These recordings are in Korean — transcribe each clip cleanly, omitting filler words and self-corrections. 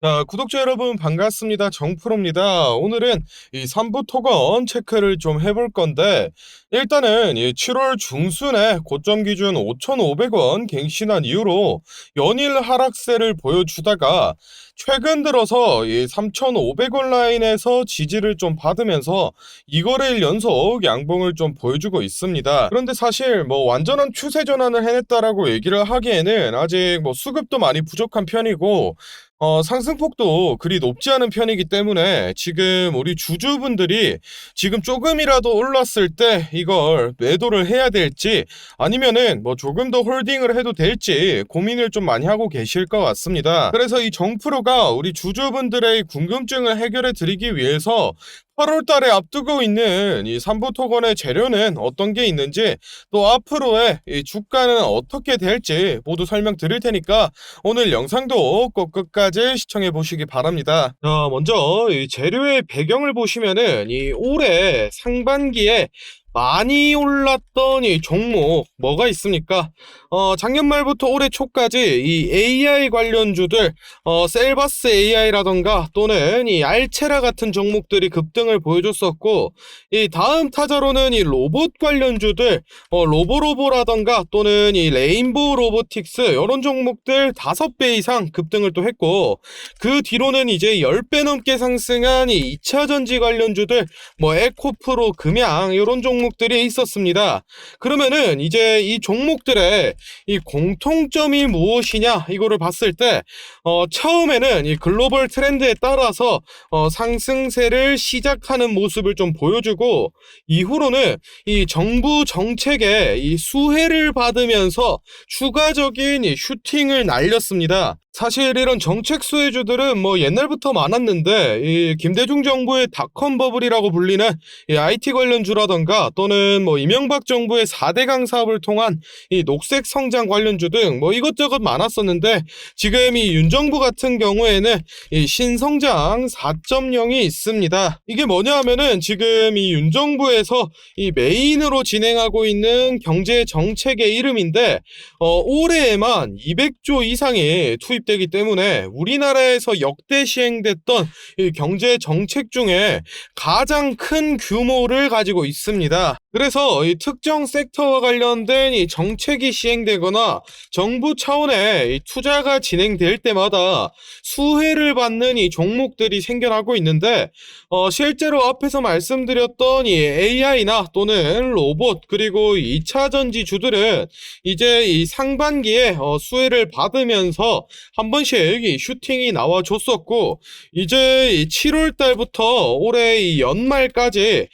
자, 구독자 여러분 반갑습니다. 정프로입니다. 오늘은 이 3부 토건 체크를 좀 해볼 건데, 일단은 이 7월 중순에 고점 기준 5,500원 갱신한 이후로 연일 하락세를 보여주다가 최근 들어서 이 3,500원 라인에서 지지를 좀 받으면서 이거래일 연속 양봉을 좀 보여주고 있습니다. 그런데 사실 뭐 완전한 추세 전환을 해냈다라고 얘기를 하기에는 아직 뭐 수급도 많이 부족한 편이고, 상승폭도 그리 높지 않은 편이기 때문에 지금 우리 주주분들이 지금 조금이라도 올랐을 때 이걸 매도를 해야 될지 아니면은 뭐 조금 더 홀딩을 해도 될지 고민을 좀 많이 하고 계실 것 같습니다. 그래서 이 정프로가 우리 주주분들의 궁금증을 해결해 드리기 위해서 8월 달에 앞두고 있는 이 3부 토건의 재료는 어떤 게 있는지, 또 앞으로의 이 주가는 어떻게 될지 모두 설명드릴 테니까 오늘 영상도 꼭 끝까지 시청해 보시기 바랍니다. 자, 먼저 이 재료의 배경을 보시면은 이 올해 상반기에 많이 올랐던 이 종목 뭐가 있습니까? 작년 말부터 올해 초까지 이 AI 관련주들, 셀바스 AI라던가 또는 이 알체라 같은 종목들이 급등을 보여줬었고, 이 다음 타자로는 이 로봇 관련주들, 로보로보라던가 또는 이 레인보우 로보틱스 이런 종목들 5배 이상 급등을 또 했고, 그 뒤로는 이제 10배 넘게 상승한 이 2차전지 관련주들, 뭐 에코프로, 금양 이런 종목들이 있었습니다. 그러면은 이제 이 종목들의 이 공통점이 무엇이냐 이거를 봤을 때, 처음에는 이 글로벌 트렌드에 따라서 상승세를 시작하는 모습을 좀 보여주고, 이후로는 이 정부 정책에 이 수혜를 받으면서 추가적인 이 슈팅을 날렸습니다. 사실 이런 정책 수혜주들은 뭐 옛날부터 많았는데, 이 김대중 정부의 닷컴 버블이라고 불리는 이 IT 관련주라던가 또는 뭐 이명박 정부의 4대강 사업을 통한 이 녹색 성장 관련주 등 뭐 이것저것 많았었는데, 지금 이 윤정부 같은 경우에는 이 신성장 4.0이 있습니다. 이게 뭐냐 하면은 지금 이 윤정부에서 이 메인으로 진행하고 있는 경제 정책의 이름인데, 올해에만 200조 이상이 투입되기 때문에 우리나라에서 역대 시행됐던 이 경제 정책 중에 가장 큰 규모를 가지고 있습니다. 그래서 이 특정 섹터와 관련된 이 정책이 시행되거나 정부 차원의 이 투자가 진행될 때마다 수혜를 받는 이 종목들이 생겨나고 있는데, 실제로 앞에서 말씀드렸던 이 AI나 또는 로봇 그리고 2차전지 주들은 이제 이 상반기에 수혜를 받으면서 한 번씩 이 슈팅이 나와줬었고, 이제 이 7월 달부터 올해 이 연말까지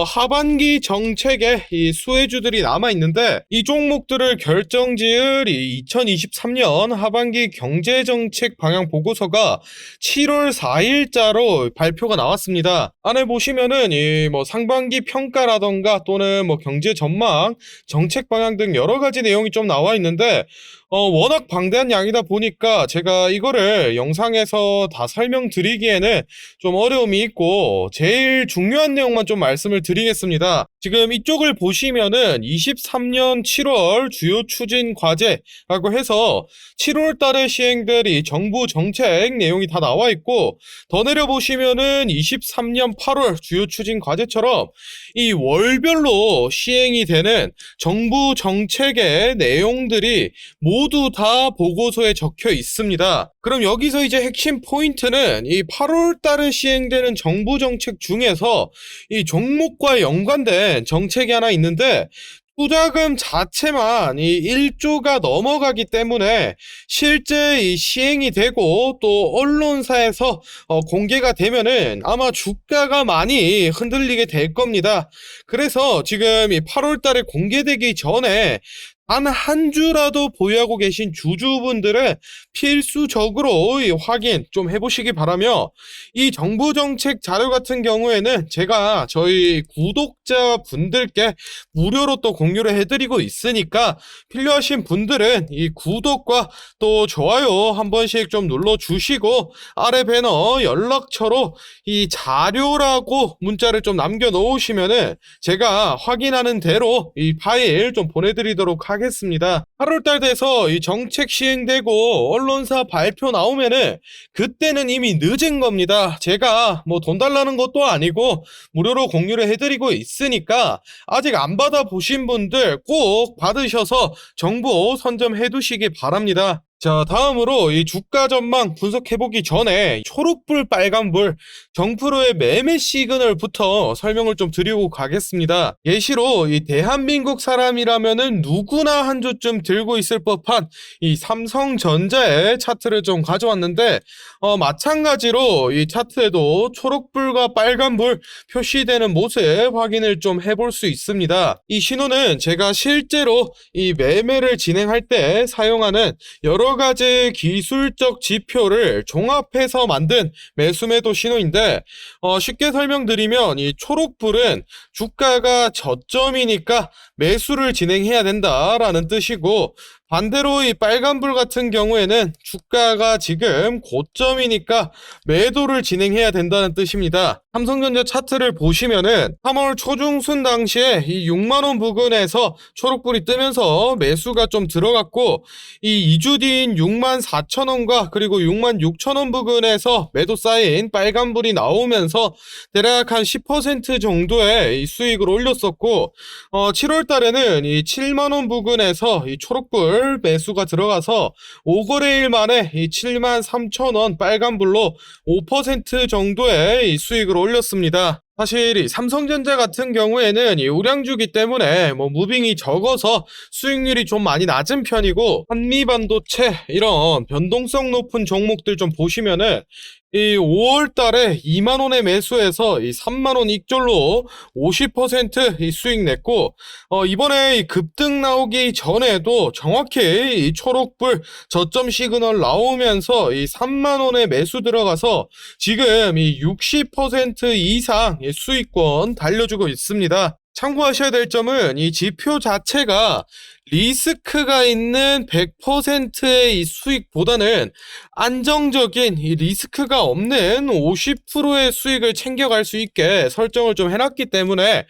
하반기 정책에 이 수혜주들이 남아 있는데, 이 종목들을 결정지을 이 2023년 하반기 경제정책 방향 보고서가 7월 4일자로 발표가 나왔습니다. 안에 보시면은 이 뭐 상반기 평가라던가 또는 뭐 경제 전망, 정책 방향 등 여러 가지 내용이 좀 나와 있는데, 워낙 방대한 양이다 보니까 제가 이거를 영상에서 다 설명드리기에는 좀 어려움이 있고, 제일 중요한 내용만 좀 말씀을 드리겠습니다. 지금 이쪽을 보시면은 23년 7월 주요 추진 과제라고 해서 7월 달에 시행될 이 정부 정책 내용이 다 나와 있고, 더 내려 보시면은 23년 8월 주요 추진 과제처럼 이 월별로 시행이 되는 정부 정책의 내용들이 모두 다 보고서에 적혀 있습니다. 그럼 여기서 이제 핵심 포인트는 이 8월 달에 시행되는 정부 정책 중에서 이 종목과 연관된 정책이 하나 있는데, 투자금 자체만 이 1조가 넘어가기 때문에 실제 이 시행이 되고 또 언론사에서 공개가 되면은 아마 주가가 많이 흔들리게 될 겁니다. 그래서 지금 이 8월 달에 공개되기 전에 단 한 주라도 보유하고 계신 주주분들은 필수적으로 확인 좀 해보시기 바라며, 이 정부 정책 자료 같은 경우에는 제가 저희 구독자 분들께 무료로 또 공유를 해드리고 있으니까 필요하신 분들은 이 구독과 또 좋아요 한 번씩 좀 눌러주시고, 아래 배너 연락처로 이 자료라고 문자를 좀 남겨 놓으시면은 제가 확인하는 대로 이 파일 좀 보내드리도록 하겠습니다. 하겠습니다. 8월달 돼서 이 정책 시행되고 언론사 발표 나오면은 그때는 이미 늦은 겁니다. 제가 뭐 돈 달라는 것도 아니고 무료로 공유를 해드리고 있으니까 아직 안 받아보신 분들 꼭 받으셔서 정보 선점해 두시기 바랍니다. 자, 다음으로 이 주가 전망 분석해보기 전에 초록불, 빨간불, 정프로의 매매 시그널부터 설명을 좀 드리고 가겠습니다. 예시로 이 대한민국 사람이라면은 누구나 한 주쯤 들고 있을 법한 이 삼성전자의 차트를 좀 가져왔는데, 마찬가지로 이 차트에도 초록불과 빨간불 표시되는 모습 확인을 좀 해볼 수 있습니다. 이 신호는 제가 실제로 이 매매를 진행할 때 사용하는 여러 가지 기술적 지표를 종합해서 만든 매수매도 신호인데, 쉽게 설명드리면 이 초록불은 주가가 저점이니까 매수를 진행해야 된다라는 뜻이고, 반대로 이 빨간불 같은 경우에는 주가가 지금 고점이니까 매도를 진행해야 된다는 뜻입니다. 삼성전자 차트를 보시면은 3월 초중순 당시에 이 6만원 부근에서 초록불이 뜨면서 매수가 좀 들어갔고, 이 2주 뒤인 6만 4천원과 그리고 6만 6천원 부근에서 매도 쌓인 빨간불이 나오면서 대략 한 10% 정도의 이 수익을 올렸었고, 7월 달에는 이 7만원 부근에서 이 초록불 매수가 들어가서 5거래일 만에 이 7만 3천원 빨간불로 5% 정도의 이 수익을 올렸습니다. 사실 이 삼성전자 같은 경우에는 이 우량주기 때문에 뭐 무빙이 적어서 수익률이 좀 많이 낮은 편이고, 한미반도체 이런 변동성 높은 종목들 좀 보시면은 이 5월 달에 2만원에 매수해서 이 3만원 익절로 50% 수익 냈고, 이번에 이 급등 나오기 전에도 정확히 이 초록불 저점 시그널 나오면서 이 3만원에 매수 들어가서 지금 이 60% 이상 수익권 달려주고 있습니다. 참고하셔야 될 점은 이 지표 자체가 리스크가 있는 100%의 이 수익보다는 안정적인 이 리스크가 없는 50%의 수익을 챙겨갈 수 있게 설정을 좀 해놨기 때문에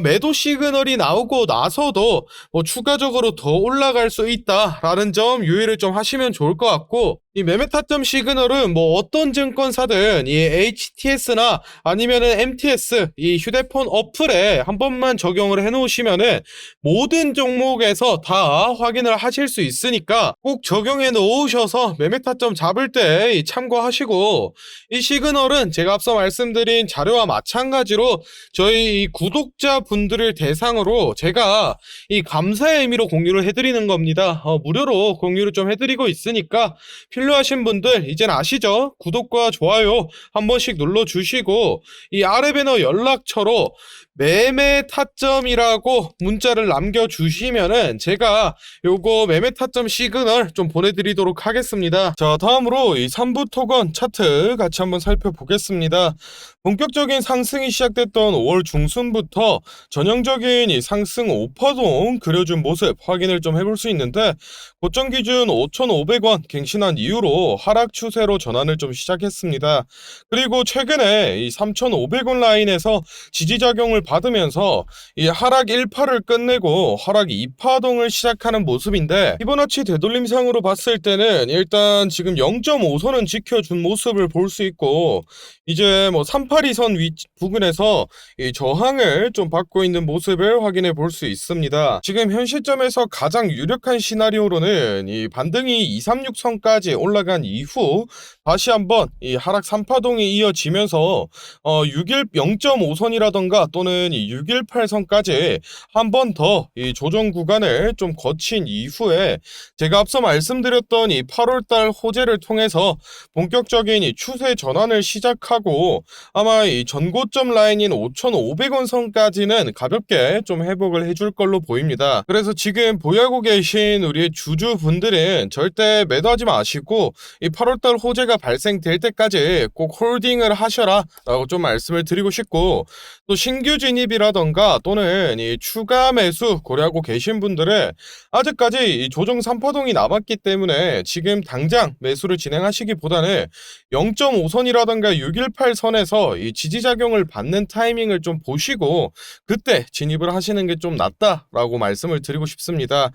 매도 시그널이 나오고 나서도 뭐 추가적으로 더 올라갈 수 있다라는 점 유의를 좀 하시면 좋을 것 같고, 이 매매 타점 시그널은 뭐 어떤 증권사든 이 HTS나 아니면은 MTS 이 휴대폰 어플에 한 번만 적용을 해 놓으시면은 모든 종목에서 다 확인을 하실 수 있으니까 꼭 적용해 놓으셔서 매매 타점 잡을 때 참고하시고, 이 시그널은 제가 앞서 말씀드린 자료와 마찬가지로 저희 구독자분들을 대상으로 제가 이 감사의 의미로 공유를 해드리는 겁니다. 무료로 공유를 좀 해드리고 있으니까 필요하신 분들 이젠 아시죠? 구독과 좋아요 한 번씩 눌러주시고, 이 아래 배너 연락처로 매매 타점이라고 문자를 남겨주시면은 제가 요거 매매 타점 시그널 좀 보내드리도록 하겠습니다. 자, 다음으로 이 3부 토건 차트 같이 한번 살펴보겠습니다. 본격적인 상승이 시작됐던 5월 중순부터 전형적인 이 상승 오파동 그려준 모습 확인을 좀 해볼 수 있는데, 고점 기준 5,500원 갱신한 이후로 하락 추세로 전환을 좀 시작했습니다. 그리고 최근에 이 3,500원 라인에서 지지작용을 받으면서 이 하락 1파를 끝내고 하락 2파동을 시작하는 모습인데, 피보나치 되돌림상으로 봤을 때는 일단 지금 0.5선은 지켜준 모습을 볼 수 있고, 이제 뭐 382선 부근에서 이 저항을 좀 받고 있는 모습을 확인해 볼 수 있습니다. 지금 현 시점에서 가장 유력한 시나리오로는 이 반등이 236선까지 올라간 이후 다시 한번 이 하락 3파동이 이어지면서 0.5선이라던가 또는 이 618선까지 한 번 더 이 조정 구간을 좀 거친 이후에 제가 앞서 말씀드렸던 이 8월달 호재를 통해서 본격적인 이 추세 전환을 시작하고, 아마 이 전고점 라인인 5,500원 선까지는 가볍게 좀 회복을 해줄 걸로 보입니다. 그래서 지금 보유하고 계신 우리 주주분들은 절대 매도하지 마시고 이 8월달 호재가 발생될 때까지 꼭 홀딩을 하셔라 라고 좀 말씀을 드리고 싶고, 또 신규 진입이라던가 또는 이 추가 매수 고려하고 계신 분들은 아직까지 이 조정 3파동이 남았기 때문에 지금 당장 매수를 진행하시기보다는 0.5선이라던가 618선에서 이 지지작용을 받는 타이밍을 좀 보시고 그때 진입을 하시는 게 좀 낫다라고 말씀을 드리고 싶습니다.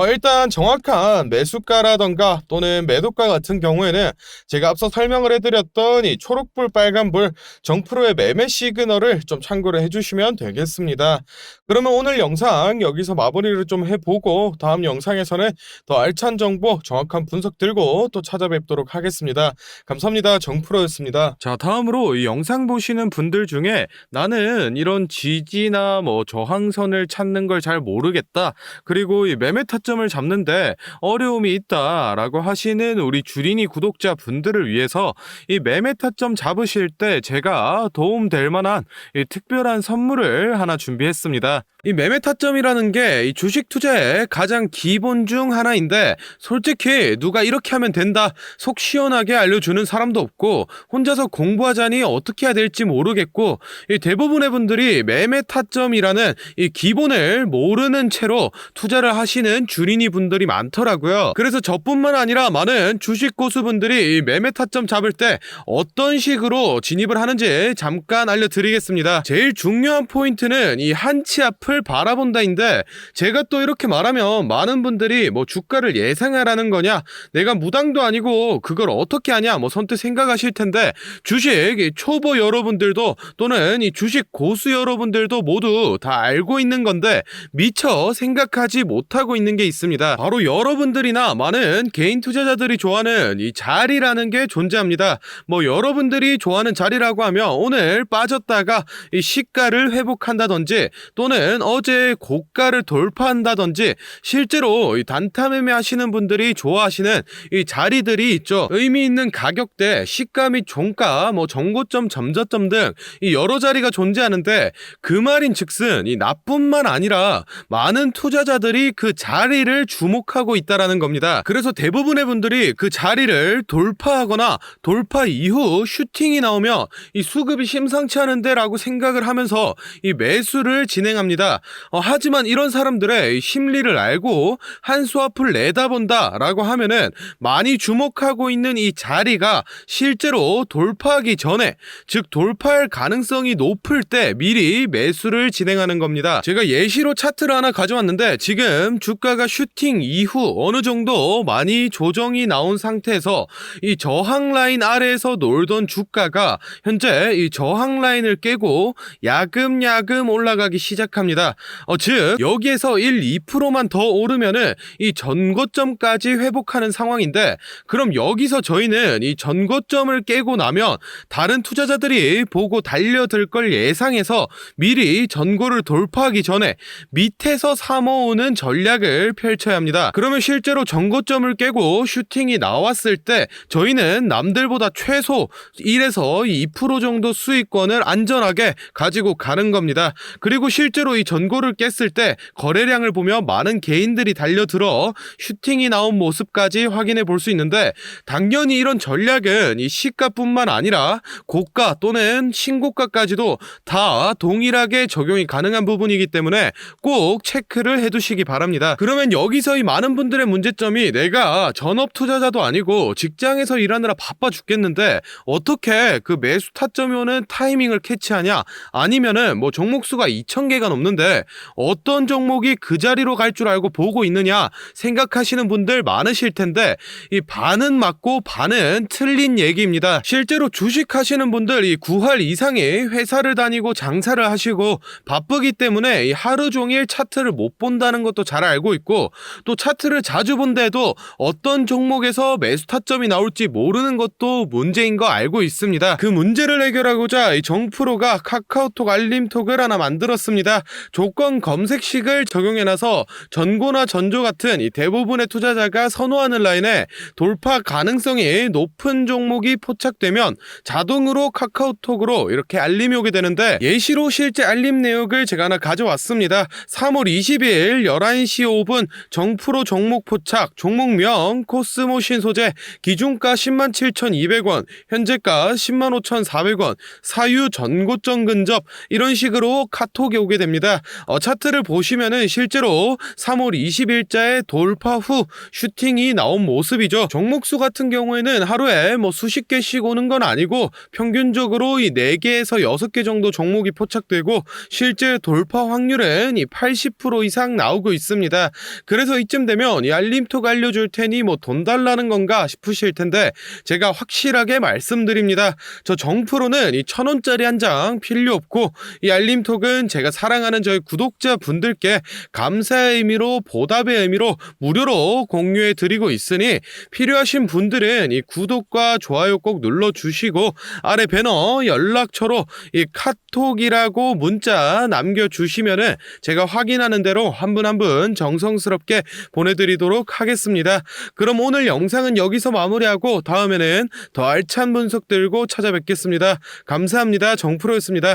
일단 정확한 매수가라던가 또는 매도가 같은 경우에는 제가 앞서 설명을 해드렸던 이 초록불 빨간불 정프로의 매매 시그널을 좀 참고를 해주시면 되겠습니다. 그러면 오늘 영상 여기서 마무리를 좀 해보고 다음 영상에서는 더 알찬 정보 정확한 분석 들고 또 찾아뵙도록 하겠습니다. 감사합니다. 정프로였습니다. 자, 다음으로 이 영상 보시는 분들 중에 나는 이런 지지나 저항선을 찾는 걸 잘 모르겠다. 그리고 이 매매 타점을 잡는데 어려움이 있다라고 하시는 우리 주린이 구독자 분들을 위해서 이 매매 타점 잡으실 때 제가 도움될 만한 이 특별한 선물을 하나 준비했습니다. 이 매매 타점이라는 게 이 주식 투자의 가장 기본 중 하나인데 솔직히 누가 이렇게 하면 된다 속 시원하게 알려주는 사람도 없고 혼자서 공부하자니 어떻게 해야 될지 모르겠고 이 대부분의 분들이 매매 타점이라는 이 기본을 모르는 채로 투자를 하시는 주린이 분들이 많더라고요. 그래서 저뿐만 아니라 많은 주식 고수분들이 이 매매 타점 잡을 때 어떤 식으로 진입을 하는지 잠깐 알려드리겠습니다. 제일 중요한 포인트는 이 한치 앞을 바라본다인데 제가 또 이렇게 말하면 많은 분들이 주가를 예상하라는 거냐 내가 무당도 아니고 그걸 어떻게 하냐 선뜻 생각하실 텐데 주식 초보 여러분들도 또는 이 주식 고수 여러분들도 모두 다 알고 있는 건데 미처 생각하지 못하고 있는 게 있습니다. 바로 여러분들이나 많은 개인 투자자들이 좋아하는 이 자리라는 게 존재합니다. 여러분들이 좋아하는 자리라고 하면 오늘 빠졌다가 이 시가를 회복한다든지 또는 어제 고가를 돌파한다든지 실제로 이 단타 매매 하시는 분들이 좋아하시는 이 자리들이 있죠. 의미 있는 가격대, 시가 및 종가, 정고점, 점저점 등 이 여러 자리가 존재하는데 그 말인즉슨 이 나뿐만 아니라 많은 투자자들이 그 자리를 주목하고 있다라는 겁니다. 그래서 대부분의 분들이 그 자리를 돌파하거나 돌파 이후 슈팅이 나오면 이 수급이 심상치 않은데 라고 생각을 하면서 이 매수를 진행합니다. 하지만 이런 사람들의 심리를 알고 한 수 앞을 내다본다 라고 하면은 많이 주목하고 있는 이 자리가 실제로 돌파하기 전에 즉 돌파할 가능성이 높을 때 미리 매수를 진행하는 겁니다. 제가 예시로 차트를 하나 가져왔는데 지금 주가가 슈팅 이후 어느 정도 많이 조정이 나온 상태에서 이 저항 라인 아래에서 놀던 주가가 현재 이 저항 라인을 깨고 야금야금 올라가기 시작합니다. 즉 여기에서 1, 2%만 더 오르면은 이 전고점까지 회복하는 상황인데 그럼 여기서 저희는 이 전고점을 깨고 나면 다른 투자자들이 보고 달려들 걸 예상해서 미리 전고를 돌파하기 전에 밑에서 사모으는 전략을 펼쳐야 합니다. 그러면 실제로 전고점을 깨고 슈팅이 나왔을 때 저희는 남들보다 최소 1에서 2% 정도 수익권을 안전하게 가지고 가는 겁니다. 그리고 실제로 이 전고를 깼을 때 거래량을 보면 많은 개인들이 달려들어 슈팅이 나온 모습까지 확인해 볼 수 있는데 당연히 이런 전략은 이 시가뿐만 아니라 고가 또는 신고가까지도 다 동일하게 적용이 가능한 부분이기 때문에 꼭 체크를 해두시기 바랍니다. 그러면 여기서 이 많은 분들의 문제점이 내가 전업 투자자도 아니고 직장에서 일하느라 바빠 죽겠는데 어떻게 그 매수 타점이 오는 타이밍을 캐치하냐 아니면은 종목수가 2,000개가 넘는데 어떤 종목이 그 자리로 갈 줄 알고 보고 있느냐 생각하시는 분들 많으실 텐데 이 반은 맞고 반은 틀린 얘기입니다. 실제로 주식하시는 분들 이 9할 이상의 회사를 다니고 장사를 하시고 바쁘기 때문에 이 하루 종일 차트를 못 본다는 것도 잘 알고 있고 또 차트를 자주 본데도 어떤 종목에서 매수 타점이 나올지 모르는 것도 문제인 거 알고 있습니다. 그 문제를 해결하고자 이 정프로가 카카오톡 알림톡을 하나 만들었습니다. 조건 검색식을 적용해놔서 전고나 전조 같은 이 대부분의 투자자가 선호하는 라인에 돌파 가능성이 높은 종목이 포착되면 자동으로 카카오톡으로 이렇게 알림이 오게 되는데 예시로 실제 알림 내역을 제가 하나 가져왔습니다. 3월 20일 11시 5분 정프로 종목 포착, 종목명 코스모 신소재, 기준가 107,200원, 현재가 105,400원, 사유 전고점 근접, 이런 식으로 카톡이 오게 됩니다. 차트를 보시면은 실제로 3월 20일자에 돌파 후 슈팅이 나온 모습이죠. 종목수 같은 경우에는 하루에 수십 개씩 오는 건 아니고 평균적으로 이 4개에서 6개 정도 종목이 포착되고 실제 돌파 확률은 이 80% 이상 나오고 있습니다. 그래서 이쯤 되면 이 알림톡 알려줄 테니 돈 달라는 건가 싶으실 텐데 제가 확실하게 말씀드립니다. 저 정프로는 이 1,000원짜리 한 장 필요 없고 이 알림톡은 제가 사랑하는 저희 구독자분들께 감사의 의미로 보답의 의미로 무료로 공유해 드리고 있으니 필요하신 분들은 이 구독과 좋아요 꼭 눌러주시고 아래 배너 연락처로 이 카톡이라고 문자 남겨주시면은 제가 확인하는 대로 한 분 한 분 정성스럽게 보내드리도록 하겠습니다. 그럼 오늘 영상은 여기서 마무리하고 다음에는 더 알찬 분석 들고 찾아뵙겠습니다. 감사합니다. 정프로였습니다.